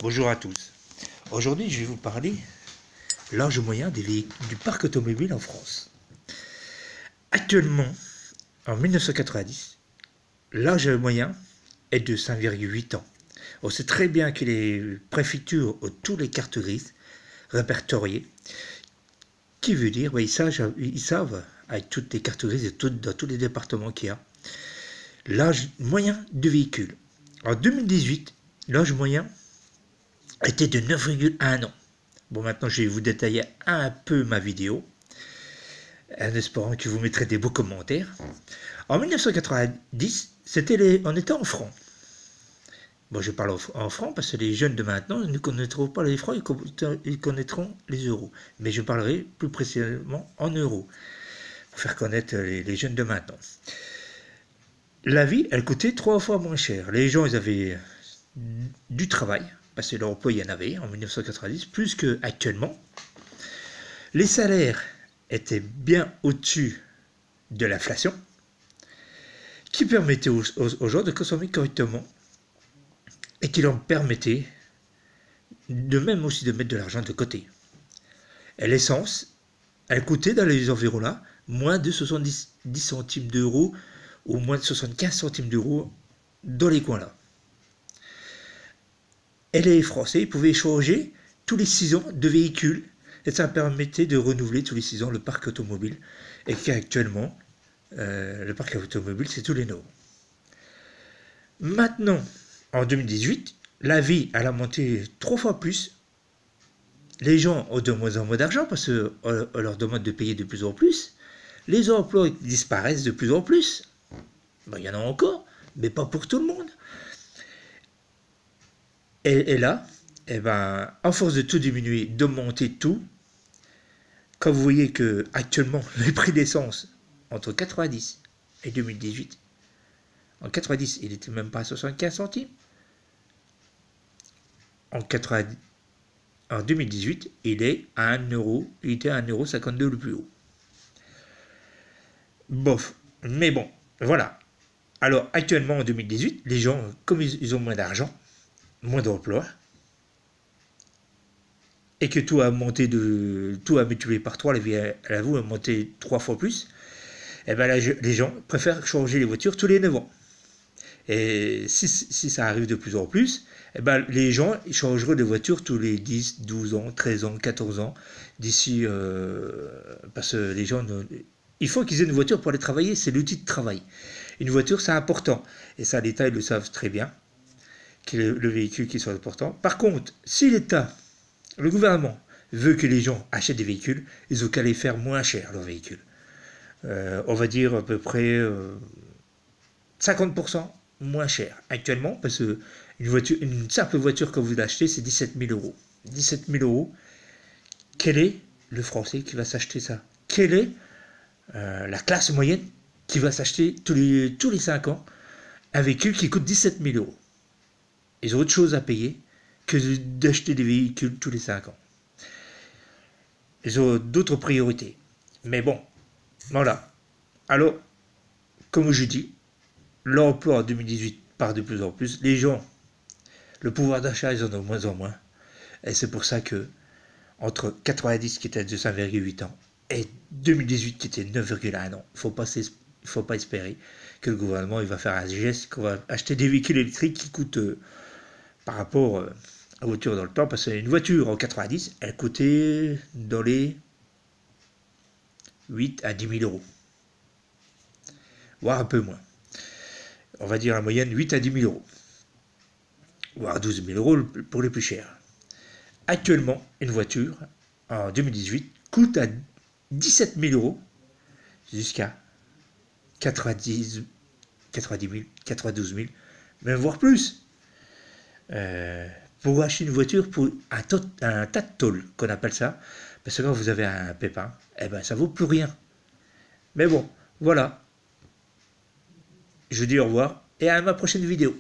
Bonjour à tous. Aujourd'hui, je vais vous parler l'âge moyen du parc automobile en France. Actuellement, en 1990, l'âge moyen est de 5,8 ans. On sait très bien que les préfectures ont toutes les cartes grises répertoriées, qui veut dire ils savent avec toutes les cartes grises et dans tous les départements qu'il y a, l'âge moyen de véhicule. En 2018, l'âge moyen était de 9,1 ans. Bon, maintenant, je vais vous détailler un peu ma vidéo, en espérant que vous mettrez des beaux commentaires. En 1990, on était en francs. Bon, je parle en francs parce que les jeunes de maintenant ne connaîtront pas les francs, ils connaîtront les euros. Mais je parlerai plus précisément en euros, pour faire connaître les jeunes de maintenant. La vie, elle coûtait 3 fois moins cher. Les gens, ils avaient du travail, parce que l'emploi, il y en avait en 1990, plus qu'actuellement. Les salaires étaient bien au-dessus de l'inflation, qui permettait aux gens de consommer correctement et qui leur permettait de même aussi de mettre de l'argent de côté. Et l'essence, elle coûtait dans les environs là moins de 70 centimes d'euros ou moins de 75 centimes d'euros dans les coins là. Et les Français pouvaient changer tous les 6 ans de véhicule et ça permettait de renouveler tous les 6 ans le parc automobile et qu'actuellement le parc automobile c'est tous les 9 ans. Maintenant, en 2018, la vie elle a monté 3 fois plus. Les gens ont de moins en moins d'argent parce qu'on leur demande de payer de plus en plus. Les emplois disparaissent de plus en plus. Ben, il y en a encore, mais pas pour tout le monde. Et là, eh ben, à force de tout diminuer, d'augmenter tout, quand vous voyez que actuellement les prix d'essence entre 90 et 2018, en 90 il n'était même pas à 75 centimes, en 2018 il est à 1 euro, il était à 1,52 € le plus haut. Bof, mais bon, voilà. Alors actuellement en 2018, les gens, comme ils ont moins d'argent, moins d'emplois, et que tout a multiplié par 3, la vie a monté 3 fois plus, et ben là, les gens préfèrent changer les voitures tous les 9 ans. Et si ça arrive de plus en plus, eh ben, les gens changeront de voiture tous les 10, 12 ans, 13 ans, 14 ans, d'ici, parce que les gens, il faut qu'ils aient une voiture pour aller travailler, c'est l'outil de travail. Une voiture, c'est important, et ça, l'État, ils le savent très bien, que le véhicule qui soit important. Par contre, si l'État, le gouvernement, veut que les gens achètent des véhicules, ils ont qu'à les faire moins cher, leurs véhicules. On va dire à peu près 50% moins cher actuellement, parce que une simple voiture que vous achetez, c'est 17 000 euros. 17 000 euros, quel est le Français qui va s'acheter ça? Quelle est la classe moyenne qui va s'acheter tous les 5 ans un véhicule qui coûte 17 000 euros? Ils ont autre chose à payer que d'acheter des véhicules tous les 5 ans. Ils ont d'autres priorités. Mais bon, voilà. Alors, comme je dis, l'emploi en 2018 part de plus en plus. Les gens, le pouvoir d'achat, ils en ont de moins en moins. Et c'est pour ça que, entre 90 qui était de 5,8 ans et 2018 qui était 9,1 ans, il ne faut pas espérer que le gouvernement il va faire un geste, qu'on va acheter des véhicules électriques qui coûtent par rapport à voiture dans le temps, parce qu'une voiture en 90, elle coûtait dans les 8 à 10 000 euros, voire un peu moins. On va dire la moyenne 8 à 10 000 euros, voire 12 000 euros pour les plus chers. Actuellement, une voiture, en 2018, coûte à 17 000 euros jusqu'à 90 000, 92 000, même voire plus. Pour acheter une voiture pour un tas de tôle, qu'on appelle ça, parce que quand vous avez un pépin, eh ben ça vaut plus rien. Mais bon, voilà. Je vous dis au revoir et à ma prochaine vidéo.